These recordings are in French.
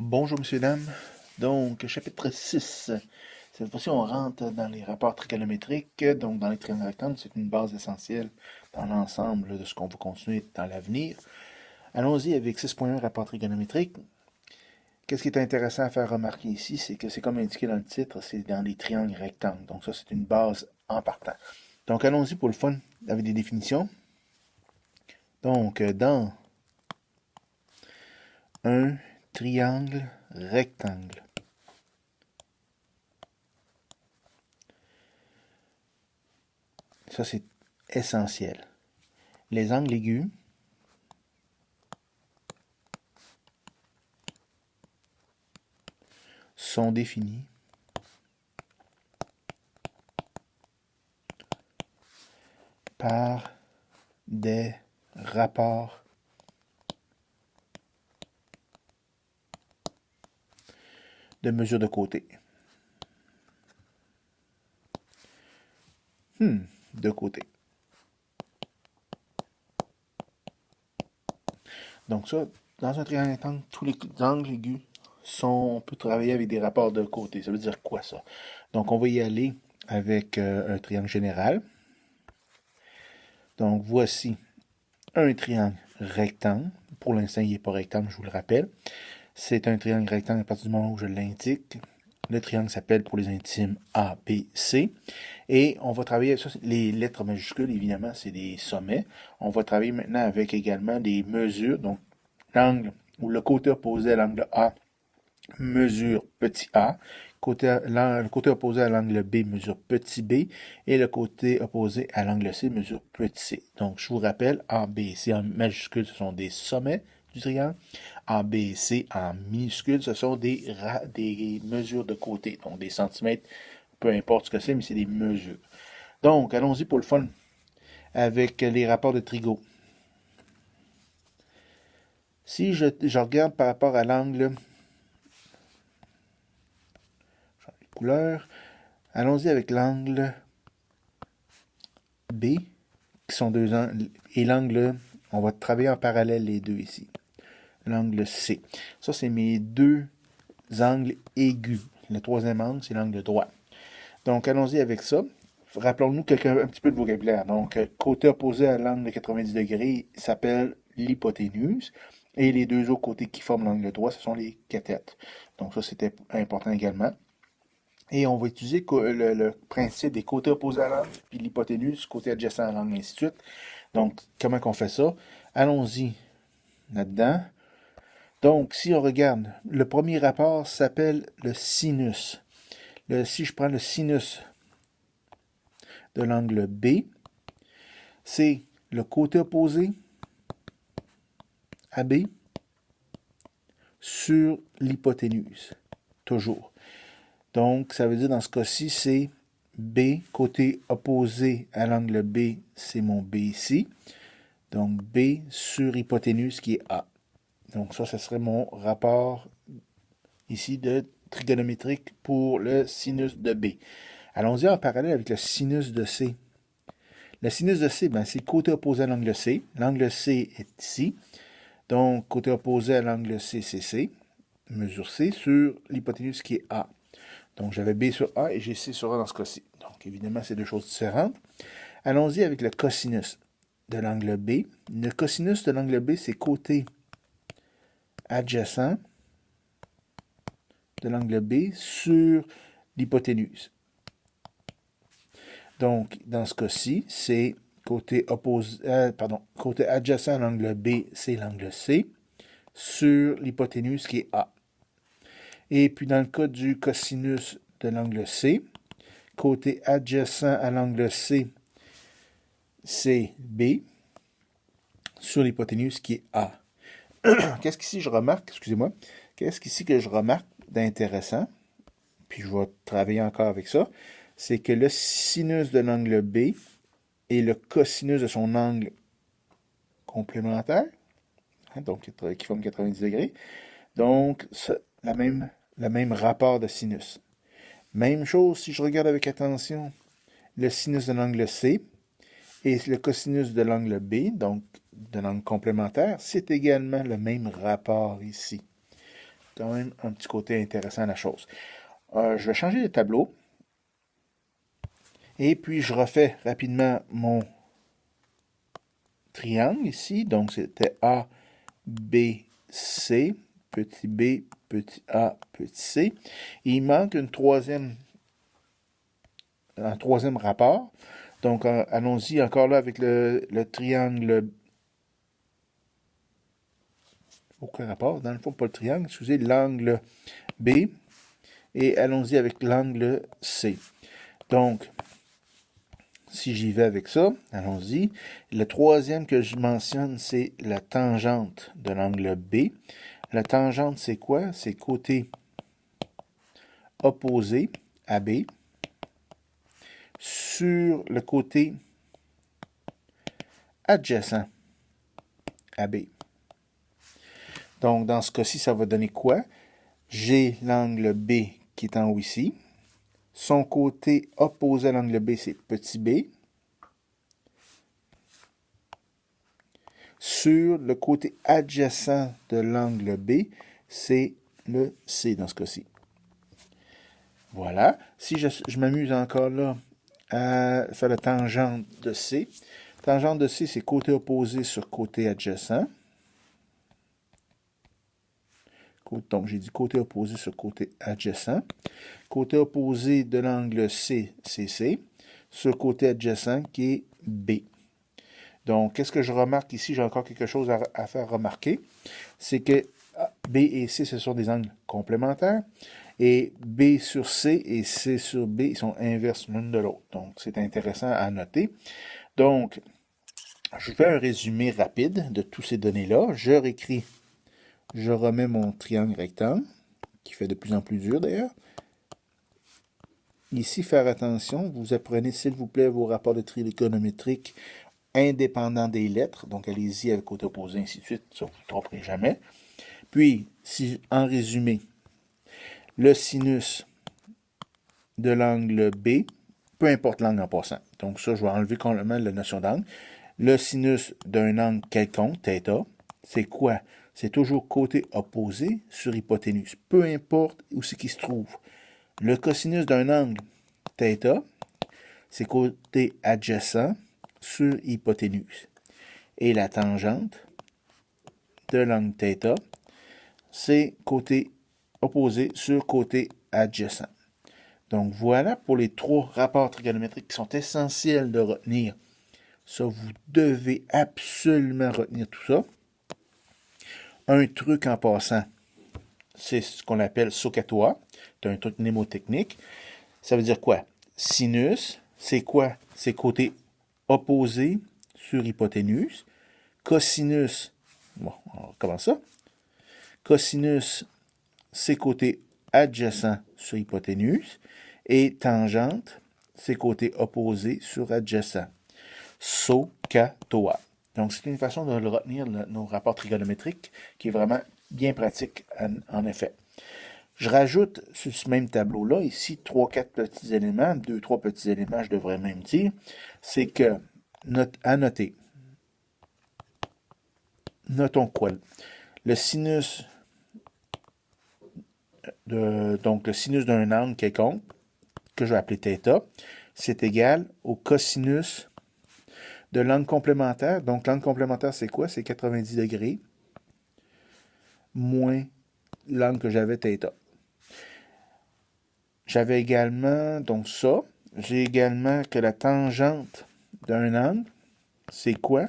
Bonjour, messieurs, dames. Donc, chapitre 6. Cette fois-ci, on rentre dans les rapports trigonométriques. Donc, dans les triangles rectangles, c'est une base essentielle dans l'ensemble de ce qu'on va continuer dans l'avenir. Allons-y avec 6.1 rapport trigonométrique. Qu'est-ce qui est intéressant à faire remarquer ici, c'est que c'est comme indiqué dans le titre, c'est dans les triangles rectangles. Donc, ça, c'est une base en partant. Donc, allons-y pour le fun avec des définitions. Donc, dans un triangle rectangle, ça, c'est essentiel. Les angles aigus sont définis par des rapports de mesure de côté. De côté. Donc ça, dans un triangle rectangle, tous les angles aigus on peut travailler avec des rapports de côté. Ça veut dire quoi ça? Donc on va y aller avec un triangle général. Donc voici un triangle rectangle. Pour l'instant, il n'est pas rectangle, je vous le rappelle. C'est un triangle rectangle à partir du moment où je l'indique. Le triangle s'appelle pour les intimes A, B, C. Et on va travailler, ça, les lettres majuscules, évidemment, c'est des sommets. On va travailler maintenant avec également des mesures. Donc, l'angle ou le côté opposé à l'angle A mesure petit a. Le côté opposé à l'angle B mesure petit b. Et le côté opposé à l'angle C mesure petit c. Donc, je vous rappelle, A, B, C en majuscule, ce sont des sommets du triangle. A, B, C en minuscule, ce sont des mesures de côté, donc des centimètres, peu importe ce que c'est, mais c'est des mesures. Donc, allons-y pour le fun avec les rapports de Trigo. Si je regarde par rapport à l'angle, les couleurs, allons-y avec l'angle B, qui sont deux angles, et l'angle, on va travailler en parallèle les deux ici. L'angle C. Ça, c'est mes deux angles aigus. Le troisième angle, c'est l'angle droit. Donc, allons-y avec ça. Rappelons-nous un petit peu de vocabulaire. Donc, côté opposé à l'angle de 90 degrés s'appelle l'hypoténuse. Et les deux autres côtés qui forment l'angle droit, ce sont les cathètes. Donc, ça, c'était important également. Et on va utiliser le principe des côtés opposés à l'angle, puis l'hypoténuse, côté adjacent à l'angle, ainsi de suite. Donc, comment qu'on fait ça? Allons-y là-dedans. Donc, si on regarde, le premier rapport s'appelle le sinus. Si je prends le sinus de l'angle B, c'est le côté opposé à B sur l'hypoténuse. Toujours. Donc, ça veut dire dans ce cas-ci, c'est B, côté opposé à l'angle B, c'est mon B ici. Donc, B sur hypoténuse qui est A. Donc, ça serait mon rapport ici de trigonométrique pour le sinus de B. Allons-y en parallèle avec le sinus de C. Le sinus de C, c'est le côté opposé à l'angle C. L'angle C est ici. Donc, côté opposé à l'angle C, c'est C. Mesure C sur l'hypoténuse qui est A. Donc, j'avais B sur A et j'ai C sur A dans ce cas-ci. Donc, évidemment, c'est deux choses différentes. Allons-y avec le cosinus de l'angle B. Le cosinus de l'angle B, c'est côté adjacent de l'angle B sur l'hypoténuse. Donc, dans ce cas-ci, c'est côté adjacent à l'angle B, c'est l'angle C, sur l'hypoténuse qui est A. Et puis, dans le cas du cosinus de l'angle C, côté adjacent à l'angle C, c'est B, sur l'hypoténuse qui est A. Qu'est-ce qu'ici je remarque, excusez-moi, qu'est-ce qu'ici que je remarque d'intéressant, puis je vais travailler encore avec ça, c'est que le sinus de l'angle B et le cosinus de son angle complémentaire, donc qui forme 90 degrés, donc le même rapport de sinus. Même chose si je regarde avec attention le sinus de l'angle C et le cosinus de l'angle B, donc de l'angle complémentaire, c'est également le même rapport ici. quand même un petit côté intéressant à la chose. Je vais changer de tableau. Et puis, je refais rapidement mon triangle ici. Donc, c'était A, B, C, petit b, petit a, petit c. Et il manque un troisième rapport. Donc, allons-y encore là avec le triangle. Aucun rapport, dans le fond, pas le triangle. Excusez, l'angle B. Et allons-y avec l'angle C. Donc, si j'y vais avec ça, allons-y. Le troisième que je mentionne, c'est la tangente de l'angle B. La tangente, c'est quoi? C'est côté opposé à B sur le côté adjacent à B. Donc, dans ce cas-ci, ça va donner quoi? J'ai l'angle B qui est en haut ici. Son côté opposé à l'angle B, c'est petit b. Sur le côté adjacent de l'angle B, c'est le C dans ce cas-ci. Voilà. Si je m'amuse encore là à faire la tangente de C. Tangente de C, c'est côté opposé sur côté adjacent. Donc, j'ai dit côté opposé sur côté adjacent. Côté opposé de l'angle C, c'est C. Sur côté adjacent qui est B. Donc, qu'est-ce que je remarque ici? J'ai encore quelque chose à faire remarquer. C'est que B et C, ce sont des angles complémentaires. Et B sur C et C sur B, ils sont inverses l'une de l'autre. Donc, c'est intéressant à noter. Donc, je fais un résumé rapide de toutes ces données-là. Je réécris, je remets mon triangle rectangle, qui fait de plus en plus dur d'ailleurs. Ici, faire attention, vous apprenez, s'il vous plaît, vos rapports de trigonométriques indépendants des lettres. Donc, allez-y avec côté opposé, ainsi de suite. Ça, vous ne vous tromperez jamais. Puis, si, en résumé, le sinus de l'angle B, peu importe l'angle en passant. Donc, ça, je vais enlever complètement la notion d'angle. Le sinus d'un angle quelconque, θ, c'est quoi? C'est toujours côté opposé sur hypoténuse. Peu importe où c'est qu'il se trouve. Le cosinus d'un angle θ, c'est côté adjacent sur hypoténuse. Et la tangente de l'angle θ, c'est côté opposé sur côté adjacent. Donc voilà pour les trois rapports trigonométriques qui sont essentiels de retenir. Ça, vous devez absolument retenir tout ça. Un truc en passant, c'est ce qu'on appelle SOHCAHTOA. C'est un truc mnémotechnique. Ça veut dire quoi? Sinus, c'est quoi? C'est côté opposé sur hypoténuse. Cosinus, bon, on recommence ça. Cosinus, c'est côté adjacent sur hypoténuse. Et tangente, c'est côté opposé sur adjacent. SOHCAHTOA. Donc, c'est une façon de le retenir, nos rapports trigonométriques, qui est vraiment bien pratique, en effet. Je rajoute sur ce même tableau-là, ici, 3-4 petits éléments, 2-3 petits éléments, je devrais même dire, c'est que, à noter, notons quoi? Le sinus, donc le sinus d'un angle quelconque, que je vais appeler θ, c'est égal au cosinus de l'angle complémentaire. Donc, l'angle complémentaire, c'est quoi? C'est 90 degrés moins l'angle que j'avais θ. J'avais également, donc ça, j'ai également que la tangente d'un angle, c'est quoi?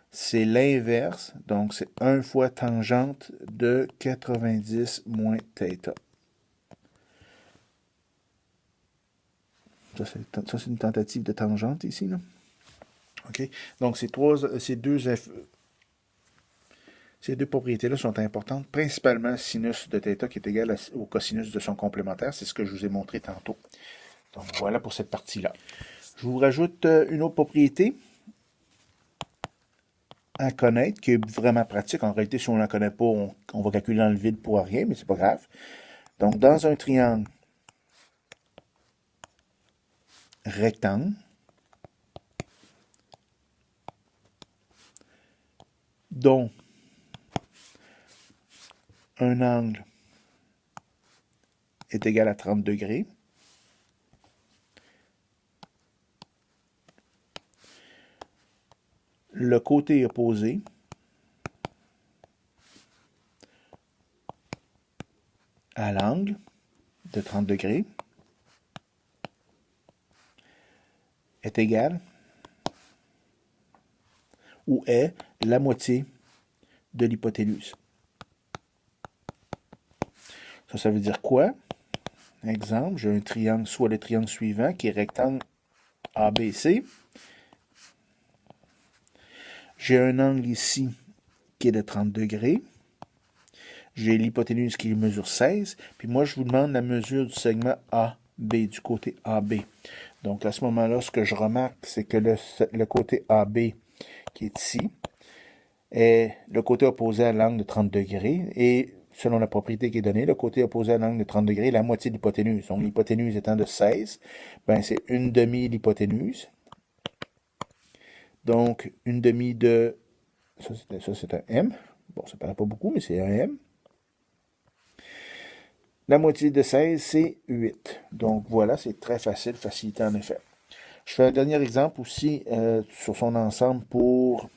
C'est l'inverse, donc c'est 1 fois tangente de 90 moins θ. Ça, c'est une tentative de tangente ici, là. OK? Donc, ces deux propriétés-là sont importantes, principalement sinus de θ qui est égal au cosinus de son complémentaire. C'est ce que je vous ai montré tantôt. Donc, voilà pour cette partie-là. Je vous rajoute une autre propriété à connaître, qui est vraiment pratique. En réalité, si on ne la connaît pas, on va calculer dans le vide pour rien, mais c'est pas grave. Donc, dans un triangle rectangle, dont un angle est égal à 30 degrés. Le côté opposé à l'angle de 30 degrés est égal ou est la moitié de l'hypoténuse. Ça veut dire quoi? Exemple, j'ai un triangle, soit le triangle suivant qui est rectangle ABC. J'ai un angle ici qui est de 30 degrés. J'ai l'hypoténuse qui mesure 16. Puis moi, je vous demande la mesure du segment AB, du côté AB. Donc, à ce moment-là, ce que je remarque, c'est que le côté AB, qui est ici, est le côté opposé à l'angle de 30 degrés. Et selon la propriété qui est donnée, le côté opposé à l'angle de 30 degrés est la moitié de l'hypoténuse. Donc, l'hypoténuse étant de 16, ben, c'est une demi l'hypoténuse. Donc, une demi de... Ça, c'est un M. Bon, ça ne paraît pas beaucoup, mais c'est un M. La moitié de 16, c'est 8. Donc, voilà, c'est très facile, facilité en effet. Je fais un dernier exemple aussi sur son ensemble pour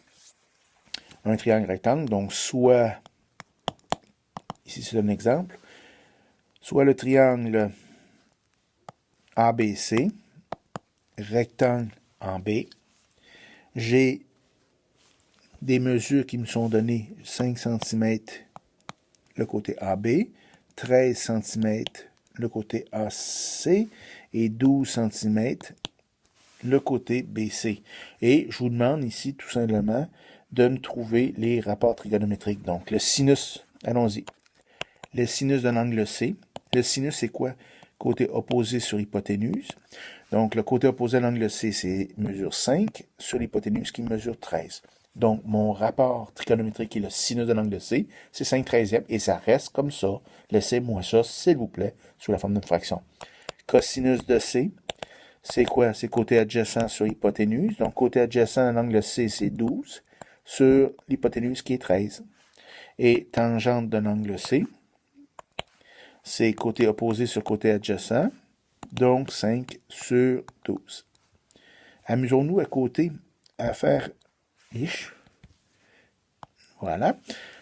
un triangle rectangle. Donc, soit, ici c'est un exemple, soit le triangle ABC, rectangle en B. J'ai des mesures qui me sont données 5 cm le côté AB, 13 cm le côté AC et 12 cm le côté BC. Et je vous demande ici tout simplement de me trouver les rapports trigonométriques. Donc le sinus, allons-y. Le sinus d'un angle C. Le sinus, c'est quoi? Côté opposé sur hypoténuse. Donc le côté opposé à l'angle C, c'est mesure 5 sur l'hypoténuse qui mesure 13. Donc, mon rapport trigonométrique qui est le sinus de l'angle C, c'est 5/13e, et ça reste comme ça. Laissez-moi ça, s'il vous plaît, sous la forme d'une fraction. Cosinus de C, c'est quoi? C'est côté adjacent sur hypoténuse. Donc, côté adjacent à l'angle C, c'est 12 sur l'hypoténuse qui est 13. Et tangente de l'angle C, c'est côté opposé sur côté adjacent, donc 5 sur 12. Amusons-nous à côté à faire ish. Voilà.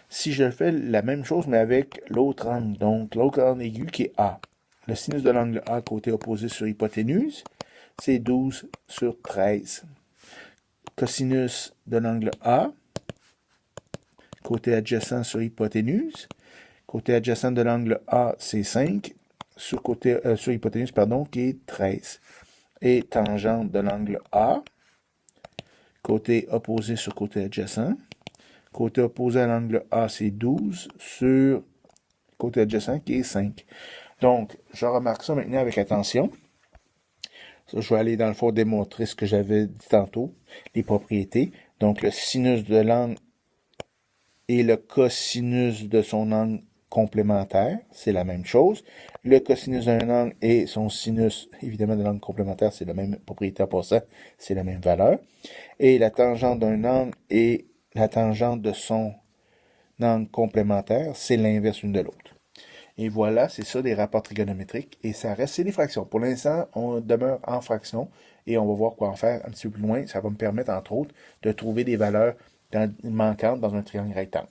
Si je fais la même chose, mais avec l'autre angle, donc l'autre angle aigu qui est A. Le sinus de l'angle A, côté opposé sur hypoténuse, c'est 12 sur 13. Cosinus de l'angle A, côté adjacent sur hypoténuse. Côté adjacent de l'angle A, c'est 5 sur hypoténuse, pardon, qui est 13. Et tangente de l'angle A, côté opposé sur côté adjacent. Côté opposé à l'angle A, c'est 12 sur côté adjacent qui est 5. Donc, je remarque ça maintenant avec attention. Ça, je vais aller dans le fond démontrer ce que j'avais dit tantôt, les propriétés. Donc, le sinus de l'angle et le cosinus de son angle complémentaire, c'est la même chose. Le cosinus d'un angle et son sinus, évidemment, de l'angle complémentaire, c'est la même propriété en passant, c'est la même valeur. Et la tangente d'un angle et la tangente de son angle complémentaire, c'est l'inverse l'une de l'autre. Et voilà, c'est ça des rapports trigonométriques. Et ça reste, c'est des fractions. Pour l'instant, on demeure en fractions et on va voir quoi en faire un petit peu plus loin. Ça va me permettre, entre autres, de trouver des valeurs manquantes dans un triangle rectangle.